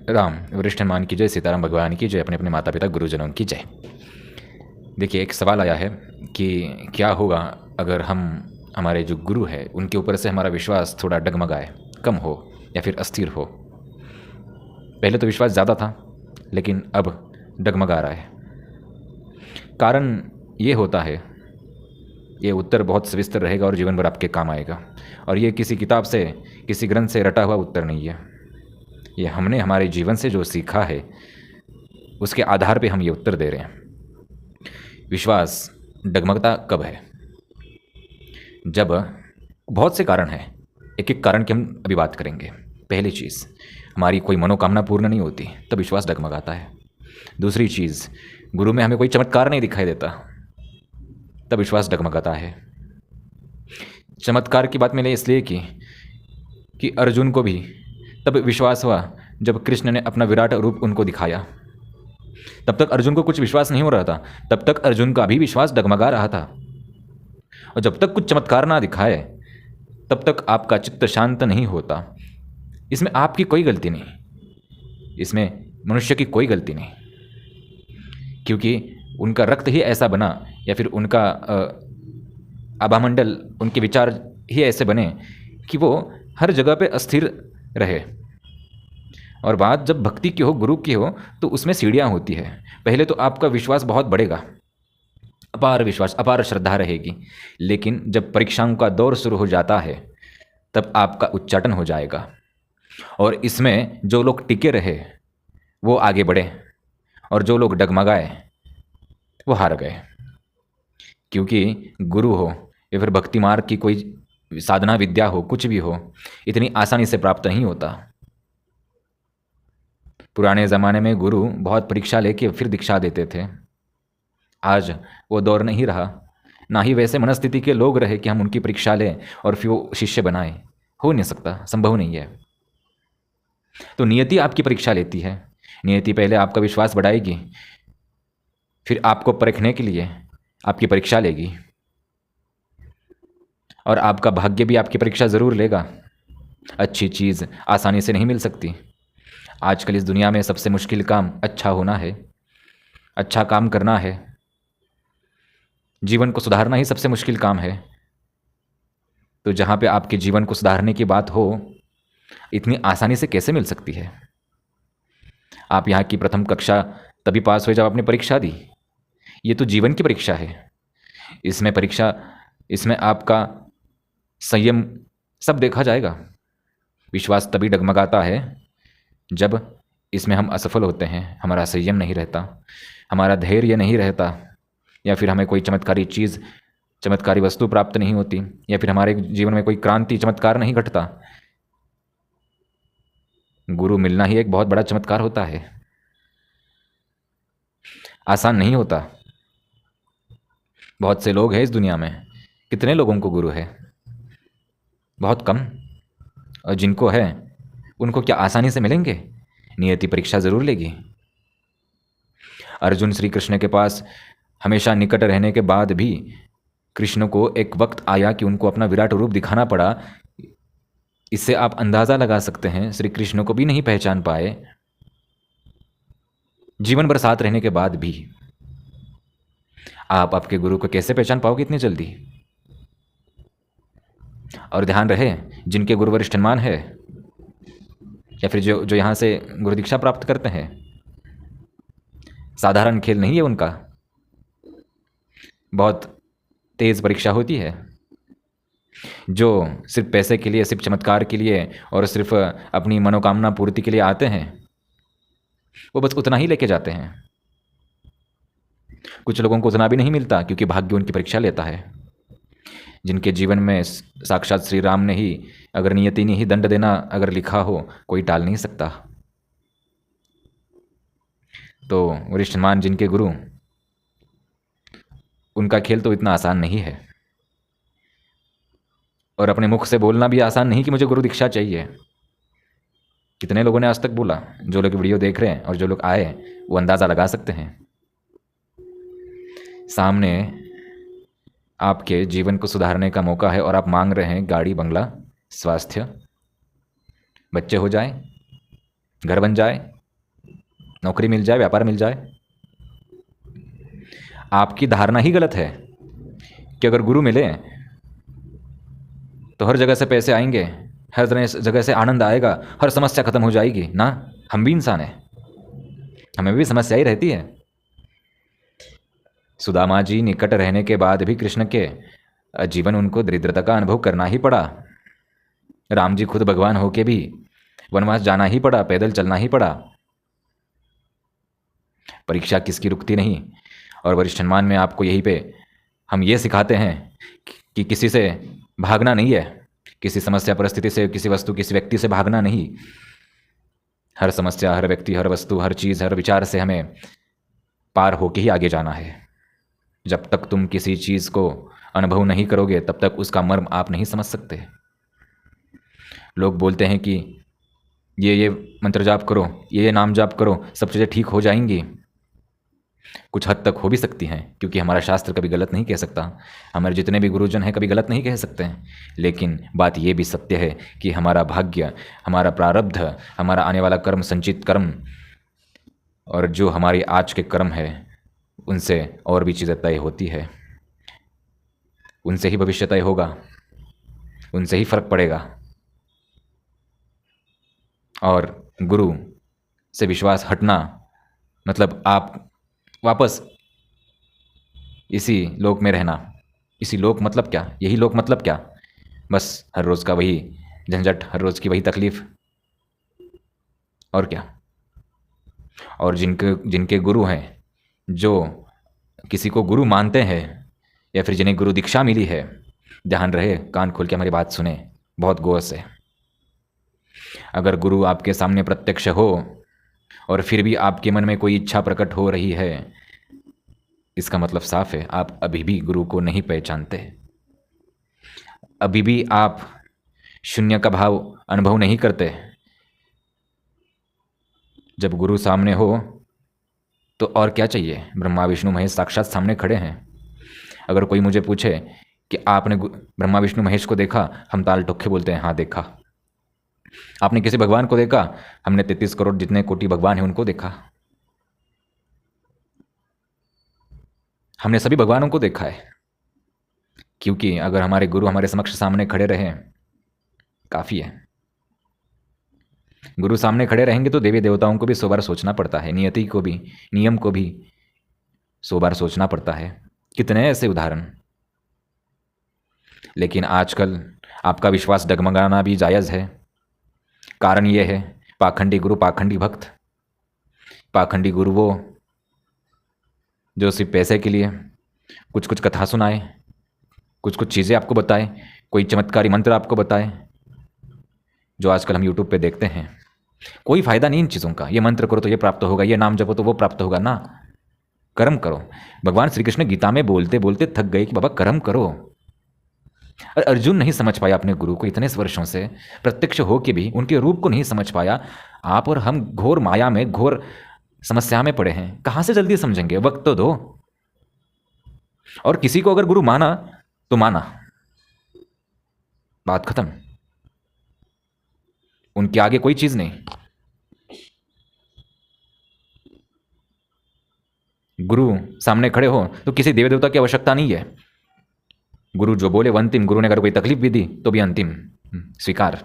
राम, वरिष्ठ हनुमान की जय, सीताराम भगवान की जय, अपने अपने माता पिता गुरुजनों की जय। देखिए, एक सवाल आया है कि क्या होगा अगर हमारे जो गुरु है उनके ऊपर से हमारा विश्वास थोड़ा डगमगाए, कम हो या फिर अस्थिर हो। पहले तो विश्वास ज़्यादा था, लेकिन अब डगमगा रहा है। कारण ये होता है, ये उत्तर बहुत सविस्तर रहेगा और जीवन भर आपके काम आएगा। और ये किसी किताब से, किसी ग्रंथ से रटा हुआ उत्तर नहीं है। ये हमने हमारे जीवन से जो सीखा है उसके आधार पे हम ये उत्तर दे रहे हैं। विश्वास डगमगता कब है? जब बहुत से कारण हैं, एक एक कारण की हम अभी बात करेंगे। पहली चीज़, हमारी कोई मनोकामना पूर्ण नहीं होती, तब विश्वास डगमगाता है। दूसरी चीज़, गुरु में हमें कोई चमत्कार नहीं दिखाई देता, तब विश्वास डगमगाता है। चमत्कार की बात मैंने इसलिए की कि अर्जुन को भी तब विश्वास हुआ जब कृष्ण ने अपना विराट रूप उनको दिखाया। तब तक अर्जुन को कुछ विश्वास नहीं हो रहा था, तब तक अर्जुन का भी विश्वास डगमगा रहा था। और जब तक कुछ चमत्कार ना दिखाए तब तक आपका चित्त शांत नहीं होता। इसमें आपकी कोई गलती नहीं, इसमें मनुष्य की कोई गलती नहीं, क्योंकि उनका रक्त ही ऐसा बना या फिर उनका आभामंडल, उनके विचार ही ऐसे बने कि वो हर जगह पे अस्थिर रहे। और बात जब भक्ति की हो, गुरु की हो, तो उसमें सीढ़ियाँ होती है। पहले तो आपका विश्वास बहुत बढ़ेगा, अपार विश्वास, अपार श्रद्धा रहेगी। लेकिन जब परीक्षाओं का दौर शुरू हो जाता है तब आपका उच्चाटन हो जाएगा। और इसमें जो लोग टिके रहे वो आगे बढ़े, और जो लोग डगमगाए वो हार गए। क्योंकि गुरु हो या फिर भक्ति मार्ग की कोई साधना विद्या हो, कुछ भी हो, इतनी आसानी से प्राप्त नहीं होता। पुराने ज़माने में गुरु बहुत परीक्षा लेके फिर दीक्षा देते थे। आज वो दौर नहीं रहा, ना ही वैसे मनस्थिति के लोग रहे कि हम उनकी परीक्षा लें और फिर वो शिष्य बनाएं। हो नहीं सकता, संभव नहीं है। तो नियति आपकी परीक्षा लेती है। नियति पहले आपका विश्वास बढ़ाएगी, फिर आपको परखने के लिए आपकी परीक्षा लेगी, और आपका भाग्य भी आपकी परीक्षा ज़रूर लेगा। अच्छी चीज़ आसानी से नहीं मिल सकती। आजकल इस दुनिया में सबसे मुश्किल काम अच्छा होना है, अच्छा काम करना है। जीवन को सुधारना ही सबसे मुश्किल काम है। तो जहाँ पे आपके जीवन को सुधारने की बात हो, इतनी आसानी से कैसे मिल सकती है? आप यहाँ की प्रथम कक्षा तभी पास हुए जब आपने परीक्षा दी। ये तो जीवन की परीक्षा है। इसमें आपका संयम सब देखा जाएगा। विश्वास तभी डगमगाता है जब इसमें हम असफल होते हैं, हमारा संयम नहीं रहता, हमारा धैर्य नहीं रहता, या फिर हमें कोई चमत्कारी चीज़, चमत्कारी वस्तु प्राप्त नहीं होती, या फिर हमारे जीवन में कोई क्रांति, चमत्कार नहीं घटता। गुरु मिलना ही एक बहुत बड़ा चमत्कार होता है। आसान नहीं होता। बहुत से लोग हैं इस दुनिया में, कितने लोगों को गुरु है? बहुत कम। और जिनको है उनको क्या आसानी से मिलेंगे? नियति परीक्षा ज़रूर लेगी। अर्जुन श्री कृष्ण के पास हमेशा निकट रहने के बाद भी कृष्ण को एक वक्त आया कि उनको अपना विराट रूप दिखाना पड़ा। इससे आप अंदाज़ा लगा सकते हैं, श्री कृष्ण को भी नहीं पहचान पाए। जीवन भर साथ रहने के बाद भी आप आपके गुरु को कैसे पहचान पाओगे इतनी जल्दी? और ध्यान रहे, जिनके गुरु वरिष्ठ हनुमान है या फिर जो यहाँ से गुरु दीक्षा प्राप्त करते हैं, साधारण खेल नहीं है उनका। बहुत तेज़ परीक्षा होती है। जो सिर्फ पैसे के लिए, सिर्फ चमत्कार के लिए और सिर्फ अपनी मनोकामना पूर्ति के लिए आते हैं, वो बस उतना ही लेके जाते हैं। कुछ लोगों को उतना भी नहीं मिलता, क्योंकि भाग्य उनकी परीक्षा लेता है। जिनके जीवन में साक्षात श्री राम ने ही, अगर नियति ने ही दंड देना अगर लिखा हो, कोई टाल नहीं सकता। तो वरिष्ठ हनुमान जिनके गुरु, उनका खेल तो इतना आसान नहीं है। और अपने मुख से बोलना भी आसान नहीं कि मुझे गुरु दीक्षा चाहिए। कितने लोगों ने आज तक बोला? जो लोग वीडियो देख रहे हैं और जो लोग आए, वो अंदाज़ा लगा सकते हैं। सामने आपके जीवन को सुधारने का मौका है और आप मांग रहे हैं गाड़ी, बंगला, स्वास्थ्य, बच्चे हो जाए, घर बन जाए, नौकरी मिल जाए, व्यापार मिल जाए। आपकी धारणा ही गलत है कि अगर गुरु मिले तो हर जगह से पैसे आएंगे, हर जगह से आनंद आएगा, हर समस्या खत्म हो जाएगी। ना, हम भी इंसान हैं, हमें भी समस्या ही रहती है। सुदामा जी निकट रहने के बाद भी कृष्ण के जीवन उनको दरिद्रता का अनुभव करना ही पड़ा। राम जी खुद भगवान होके भी वनवास जाना ही पड़ा, पैदल चलना ही पड़ा। परीक्षा किसकी रुकती नहीं। और वरिष्ठ सम्मान में आपको यहीं पे हम ये सिखाते हैं कि किसी से भागना नहीं है, किसी समस्या परिस्थिति से, किसी वस्तु, किसी व्यक्ति से भागना नहीं। हर समस्या, हर व्यक्ति, हर वस्तु, हर चीज़, हर विचार से हमें पार होके ही आगे जाना है। जब तक तुम किसी चीज़ को अनुभव नहीं करोगे तब तक उसका मर्म आप नहीं समझ सकते। लोग बोलते हैं कि ये मंत्र जाप करो, ये नाम जाप करो, सब चीज़ें ठीक हो जाएंगी। कुछ हद तक हो भी सकती हैं, क्योंकि हमारा शास्त्र कभी गलत नहीं कह सकता, हमारे जितने भी गुरुजन हैं कभी गलत नहीं कह सकते हैं। लेकिन बात ये भी सत्य है कि हमारा भाग्य, हमारा प्रारब्ध, हमारा आने वाला कर्म, संचित कर्म, और जो हमारी आज के कर्म है उनसे और भी चीज़ें तय होती है। उनसे ही भविष्य तय होगा, उनसे ही फर्क पड़ेगा। और गुरु से विश्वास हटना मतलब आप वापस इसी लोक में रहना। इसी लोक मतलब क्या? यही लोक मतलब क्या? बस हर रोज़ का वही झंझट, हर रोज़ की वही तकलीफ, और क्या। और जिनके गुरु हैं, जो किसी को गुरु मानते हैं या फिर जिन्हें गुरु दीक्षा मिली है, ध्यान रहे, कान खोल के हमारी बात सुने बहुत गौर से। अगर गुरु आपके सामने प्रत्यक्ष हो और फिर भी आपके मन में कोई इच्छा प्रकट हो रही है, इसका मतलब साफ है आप अभी भी गुरु को नहीं पहचानते। अभी भी आप शून्य का भाव अनुभव नहीं करते। जब गुरु सामने हो तो और क्या चाहिए? ब्रह्मा विष्णु महेश साक्षात सामने खड़े हैं। अगर कोई मुझे पूछे कि आपने ब्रह्मा विष्णु महेश को देखा, हम ताल ठोक के बोलते हैं हाँ देखा। आपने किसी भगवान को देखा? हमने 33 करोड़ जितने कोटि भगवान हैं उनको देखा। हमने सभी भगवानों को देखा है, क्योंकि अगर हमारे गुरु हमारे समक्ष सामने खड़े रहें काफ़ी है। गुरु सामने खड़े रहेंगे तो देवी देवताओं को भी 100 बार सोचना पड़ता है, नियति को भी, नियम को भी 100 बार सोचना पड़ता है। कितने ऐसे उदाहरण। लेकिन आजकल आपका विश्वास डगमगाना भी जायज़ है। कारण ये है, पाखंडी गुरु, पाखंडी भक्त। पाखंडी गुरु वो जो सिर्फ पैसे के लिए कुछ कुछ कथा सुनाए, कुछ कुछ चीज़ें आपको बताए, कोई चमत्कारी मंत्र आपको बताए, जो आजकल हम यूट्यूब पे देखते हैं। कोई फ़ायदा नहीं इन चीज़ों का। ये मंत्र करो तो ये प्राप्त होगा, ये नाम जपो तो वो प्राप्त होगा ना। कर्म करो। भगवान श्री कृष्ण गीता में बोलते बोलते थक गए कि बाबा कर्म करो। और अर्जुन नहीं समझ पाया अपने गुरु को इतने वर्षों से, प्रत्यक्ष हो के भी उनके रूप को नहीं समझ पाया। आप और हम घोर माया में, घोर समस्या में पड़े हैं। कहाँ से जल्दी समझेंगे? वक्त तो दो। और किसी को अगर गुरु माना तो माना, बात खत्म। उनके आगे कोई चीज नहीं। गुरु सामने खड़े हो तो किसी देवी देवता की आवश्यकता नहीं है। गुरु जो बोले वो अंतिम। गुरु ने अगर कोई तकलीफ भी दी तो भी अंतिम स्वीकार।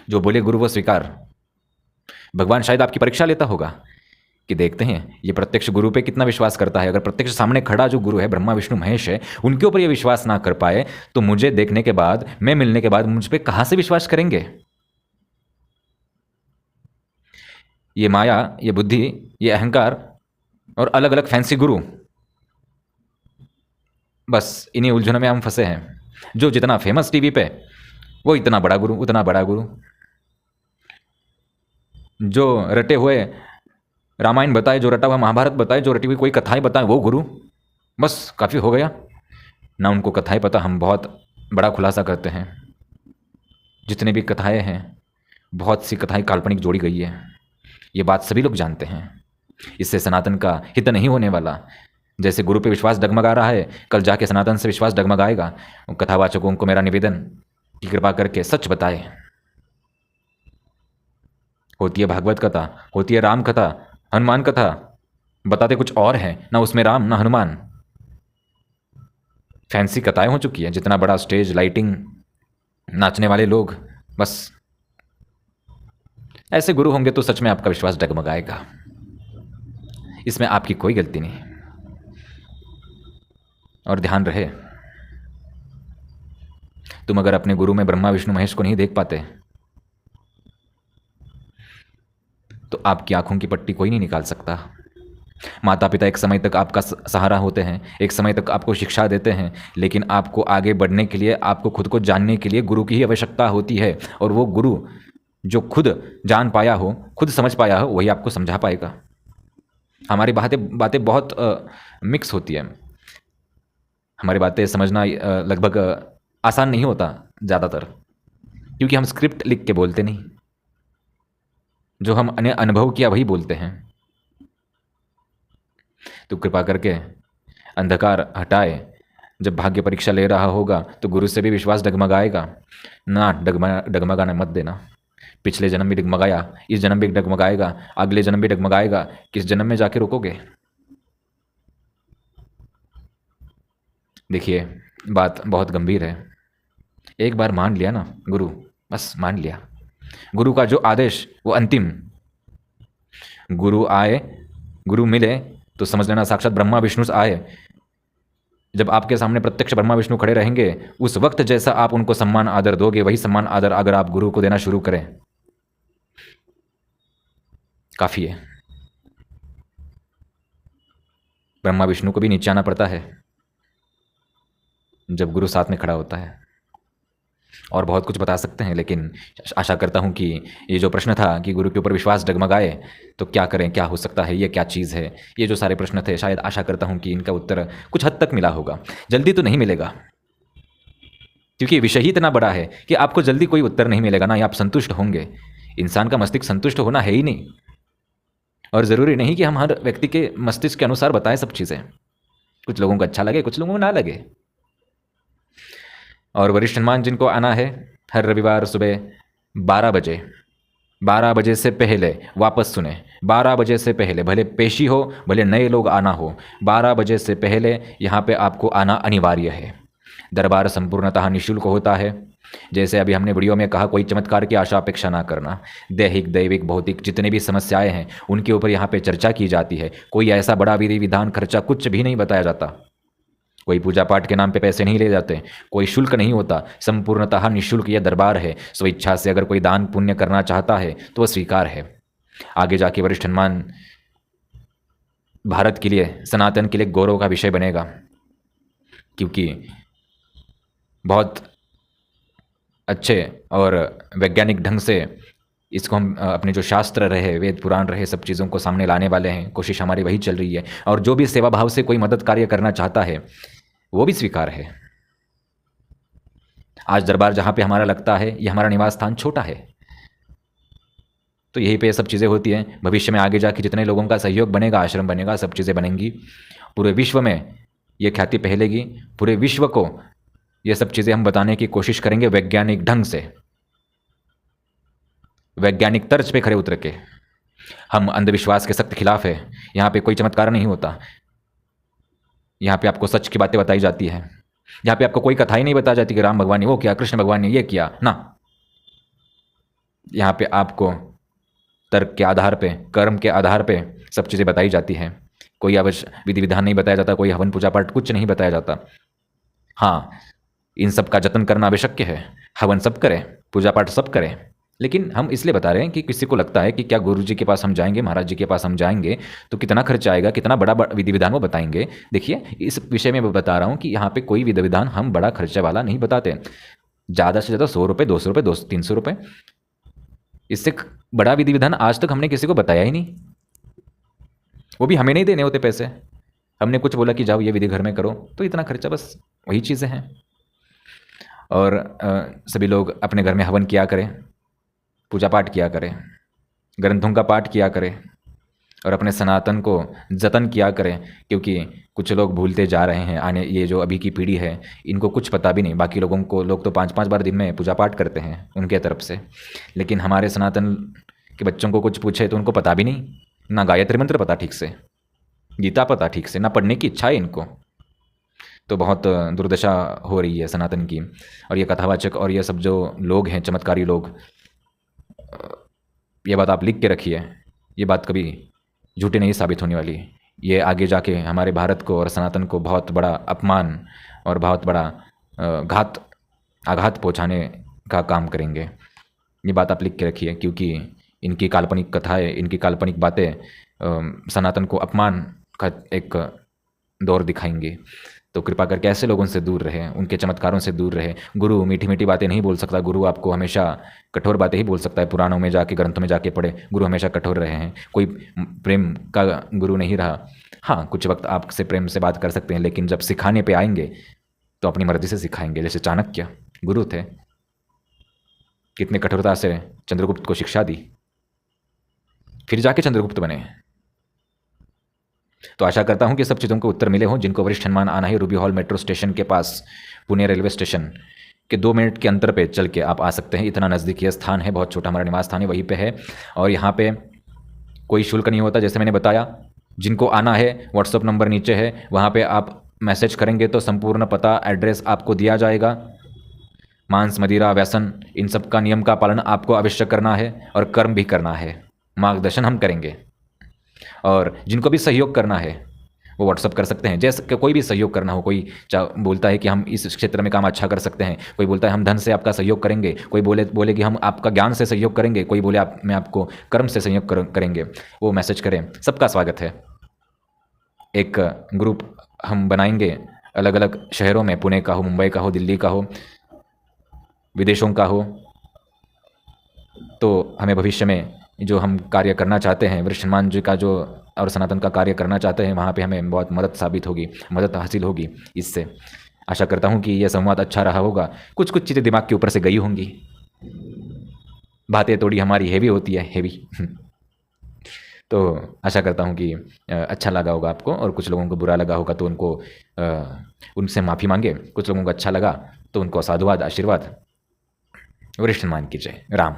जो बोले गुरु वो स्वीकार। भगवान शायद आपकी परीक्षा लेता होगा कि देखते हैं ये प्रत्यक्ष गुरु पे कितना विश्वास करता है। अगर प्रत्यक्ष सामने खड़ा जो गुरु है, ब्रह्मा विष्णु महेश है, उनके ऊपर ये विश्वास ना कर पाए तो मुझे देखने के बाद, मैं मिलने के बाद मुझ पे कहां से विश्वास करेंगे? ये माया, ये बुद्धि, ये अहंकार और अलग अलग फैंसी गुरु, बस इन्हीं उलझनों में हम फंसे हैं। जो जितना फेमस टीवी पे वो इतना बड़ा गुरु, उतना बड़ा गुरु। जो रटे हुए रामायण बताए, जो रटा हुआ महाभारत बताए, जो रटी हुई कोई कथाएं बताए वो गुरु। बस काफ़ी हो गया ना। उनको कथाएं पता, हम बहुत बड़ा खुलासा करते हैं। जितने भी कथाएं हैं, बहुत सी कथाएं काल्पनिक जोड़ी गई है, ये बात सभी लोग जानते हैं। इससे सनातन का हित नहीं होने वाला। जैसे गुरु पे विश्वास डगमगा रहा है, कल जाके सनातन से विश्वास डगमगाएगा। कथावाचकों को मेरा निवेदन कि कृपा करके सच बताएं। होती है भागवत कथा, होती है राम कथा, हनुमान कथा, बताते कुछ और है, ना उसमें राम ना हनुमान। फैंसी कथाएं हो चुकी है, जितना बड़ा स्टेज, लाइटिंग, नाचने वाले लोग, बस। ऐसे गुरु होंगे तो सच में आपका विश्वास डगमगाएगा, इसमें आपकी कोई गलती नहीं। और ध्यान रहे, तुम अगर अपने गुरु में ब्रह्मा विष्णु महेश को नहीं देख पाते तो आपकी आंखों की पट्टी कोई नहीं निकाल सकता। माता पिता एक समय तक आपका सहारा होते हैं, एक समय तक आपको शिक्षा देते हैं, लेकिन आपको आगे बढ़ने के लिए, आपको खुद को जानने के लिए गुरु की ही आवश्यकता होती है। और वो गुरु जो खुद जान पाया हो, खुद समझ पाया हो, वही आपको समझा पाएगा। हमारी बातें बहुत मिक्स होती है। हमारी बातें समझना लगभग आसान नहीं होता ज़्यादातर, क्योंकि हम स्क्रिप्ट लिख के बोलते नहीं, जो हमने अनुभव किया वही बोलते हैं। तो कृपा करके अंधकार हटाए। जब भाग्य परीक्षा ले रहा होगा तो गुरु से भी विश्वास डगमगाएगा ना, डगमगाने मत देना। पिछले जन्म भी डगमगाया, इस जन्म भी डगमगाएगा, अगले जन्म भी डगमगाएगा, किस जन्म में जाके रुकोगे? देखिए, बात बहुत गंभीर है। एक बार मान लिया ना गुरु, बस मान लिया। गुरु का जो आदेश वो अंतिम। गुरु आए, गुरु मिले तो समझ लेना साक्षात ब्रह्मा विष्णु से आए। जब आपके सामने प्रत्यक्ष ब्रह्मा विष्णु खड़े रहेंगे, उस वक्त जैसा आप उनको सम्मान आदर दोगे, वही सम्मान आदर अगर आप गुरु को देना शुरू करें, काफी है। ब्रह्मा विष्णु को भी नीचे आना पड़ता है जब गुरु साथ में खड़ा होता है। और बहुत कुछ बता सकते हैं, लेकिन आशा करता हूं कि ये जो प्रश्न था कि गुरु के ऊपर विश्वास डगमगाए तो क्या करें, क्या हो सकता है, ये क्या चीज़ है, ये जो सारे प्रश्न थे, शायद आशा करता हूं कि इनका उत्तर कुछ हद तक मिला होगा। जल्दी तो नहीं मिलेगा, क्योंकि विषय ही इतना बड़ा है कि आपको जल्दी कोई उत्तर नहीं मिलेगा, ना ही आप संतुष्ट होंगे। इंसान का मस्तिष्क संतुष्ट होना है ही नहीं, और ज़रूरी नहीं कि हम हर व्यक्ति के मस्तिष्क के अनुसार बताएं सब चीज़ें। कुछ लोगों को अच्छा लगे, कुछ लोगों को ना लगे। और वरिष्ठ हनुमान जिनको आना है, हर रविवार सुबह 12 बजे से पहले वापस सुने। 12 बजे से पहले, भले पेशी हो, भले नए लोग आना हो, 12 बजे से पहले यहाँ पे आपको आना अनिवार्य है। दरबार संपूर्णतः निःशुल्क होता है। जैसे अभी हमने वीडियो में कहा, कोई चमत्कार की आशा अपेक्षा ना करना। दैहिक, दैविक, भौतिक जितने भी समस्याएं हैं उनके ऊपर यहाँ पे चर्चा की जाती है। कोई ऐसा बड़ा विधि विधान खर्चा कुछ भी नहीं बताया जाता। कोई पूजा पाठ के नाम पे पैसे नहीं ले जाते, कोई शुल्क नहीं होता, संपूर्णतः निःशुल्क यह दरबार है। स्वेच्छा से अगर कोई दान पुण्य करना चाहता है तो वह स्वीकार है। आगे जाके वरिष्ठ हनुमान भारत के लिए, सनातन के लिए गौरव का विषय बनेगा, क्योंकि बहुत अच्छे और वैज्ञानिक ढंग से इसको हम अपने जो शास्त्र रहे, वेद पुराण रहे, सब चीज़ों को सामने लाने वाले हैं। कोशिश हमारी वही चल रही है। और जो भी सेवा भाव से कोई मदद कार्य करना चाहता है वो भी स्वीकार है। आज दरबार जहाँ पे हमारा लगता है, ये हमारा निवास स्थान छोटा है, तो यहीं पे ये सब चीज़ें होती हैं। भविष्य में आगे जाके जितने लोगों का सहयोग बनेगा, आश्रम बनेगा, सब चीज़ें बनेंगी, पूरे विश्व में ये ख्याति फैलेगी। पूरे विश्व को ये सब चीज़ें हम बताने की कोशिश करेंगे वैज्ञानिक ढंग से, वैज्ञानिक तर्ज पे खड़े उतर के। हम अंधविश्वास के सख्त खिलाफ है। यहाँ पे कोई चमत्कार नहीं होता। यहाँ पे आपको सच की बातें बताई जाती है। यहाँ पे आपको कोई कथा ही नहीं बताई जाती कि राम भगवान ने वो किया, कृष्ण भगवान ने ये किया ना। यहाँ पे आपको तर्क के आधार पे, कर्म के आधार पे सब चीज़ें बताई जाती हैं। कोई आवश्यक विधि विधान नहीं बताया जाता, कोई हवन पूजा पाठ कुछ नहीं बताया जाता। हाँ, इन सब का जतन करना आवश्यक है। हवन सब करें, पूजा पाठ सब करें, लेकिन हम इसलिए बता रहे हैं कि किसी को लगता है कि क्या गुरु जी के पास हम जाएंगे, महाराज जी के पास हम जाएंगे तो कितना खर्च आएगा, कितना बड़ा विधि विधान वो बताएंगे। देखिए, इस विषय में मैं बता रहा हूँ कि यहाँ पे कोई विधि विधान हम बड़ा खर्चे वाला नहीं बताते। ज़्यादा से ज़्यादा 100 रुपये, 200 रुपये, 300 रुपये, इससे बड़ा विधि विधान आज तक हमने किसी को बताया ही नहीं। वो भी हमें नहीं देने होते पैसे। हमने कुछ बोला कि जाओ ये विधि घर में करो, तो इतना खर्चा, बस वही चीज़ें हैं। और सभी लोग अपने घर में हवन किया करें, पूजा पाठ किया करें, ग्रंथों का पाठ किया करें, और अपने सनातन को जतन किया करें, क्योंकि कुछ लोग भूलते जा रहे हैं। आने ये जो अभी की पीढ़ी है, इनको कुछ पता भी नहीं। बाकी लोग तो 5-5 बार दिन में पूजा पाठ करते हैं उनके तरफ से, लेकिन हमारे सनातन कि बच्चों को कुछ पूछे तो उनको पता भी नहीं, ना गायत्री मंत्र पता ठीक से, गीता पता ठीक से, ना पढ़ने की इच्छा है इनको। तो बहुत दुर्दशा हो रही है सनातन की। और ये कथावाचक और ये सब जो लोग हैं, चमत्कारी लोग, ये बात आप लिख के रखिए, ये बात कभी झूठी नहीं साबित होने वाली। ये आगे जाके हमारे भारत को और सनातन को बहुत बड़ा अपमान और बहुत बड़ा आघात पहुंचाने का काम करेंगे। ये बात आप लिख के रखिए, क्योंकि इनकी काल्पनिक कथाएं, इनकी काल्पनिक बातें सनातन को अपमान का एक दौर दिखाएंगे। तो कृपा करके ऐसे लोगों से दूर रहें, उनके चमत्कारों से दूर रहें। गुरु मीठी मीठी बातें नहीं बोल सकता, गुरु आपको हमेशा कठोर बातें ही बोल सकता है। पुराणों में जाके, ग्रंथों में जाके पढ़े, गुरु हमेशा कठोर रहे हैं, कोई प्रेम का गुरु नहीं रहा। हाँ, कुछ वक्त आपसे प्रेम से बात कर सकते हैं, लेकिन जब सिखाने पे आएंगे तो अपनी मर्जी से सिखाएंगे। जैसे चाणक्य गुरु थे, कितने कठोरता से चंद्रगुप्त को शिक्षा दी, फिर जाके चंद्रगुप्त बने। तो आशा करता हूं कि सब चीज़ों के उत्तर मिले हों। जिनको वरिष्ठ हनुमान आना है, रूबी हॉल मेट्रो स्टेशन के पास, पुणे रेलवे स्टेशन के 2 मिनट के अंतर पे चल के आप आ सकते हैं। इतना नज़दीकी स्थान है, बहुत छोटा हमारा निवास स्थान है, वहीं पे है। और यहाँ पे कोई शुल्क नहीं होता, जैसे मैंने बताया। जिनको आना है, व्हाट्सअप नंबर नीचे है, वहाँ पर आप मैसेज करेंगे तो संपूर्ण पता, एड्रेस आपको दिया जाएगा। मांस, मदिरा, व्यसन, इन सब का नियम का पालन आपको अवश्य करना है और कर्म भी करना है। मार्गदर्शन हम करेंगे। और जिनको भी सहयोग करना है वो व्हाट्सअप कर सकते हैं। जैसे कोई भी सहयोग करना हो, कोई बोलता है कि हम इस क्षेत्र में काम अच्छा कर सकते हैं, कोई बोलता है हम धन से आपका सहयोग करेंगे, कोई बोले कि हम आपका ज्ञान से सहयोग करेंगे, कोई बोले मैं आपको कर्म से सहयोग करेंगे, वो मैसेज करें। सबका स्वागत है। एक ग्रुप हम बनाएंगे अलग अलग शहरों में, पुणे का हो, मुंबई का हो, दिल्ली का हो, विदेशों का हो। तो हमें भविष्य में जो हम कार्य करना चाहते हैं, वरिष्ठ हनुमान जी का जो और सनातन का कार्य करना चाहते हैं, वहाँ पे हमें बहुत मदद साबित होगी, मदद हासिल होगी इससे। आशा करता हूँ कि यह संवाद अच्छा रहा होगा। कुछ कुछ चीज़ें दिमाग के ऊपर से गई होंगी, बातें थोड़ी हमारी हैवी होती है, हैवी तो आशा करता हूँ कि अच्छा लगा होगा आपको। और कुछ लोगों को बुरा लगा होगा तो उनको उनसे माफ़ी मांगे। कुछ लोगों को अच्छा लगा तो उनको साधुवाद, आशीर्वाद। वरिष्ठ हनुमान की जय। राम।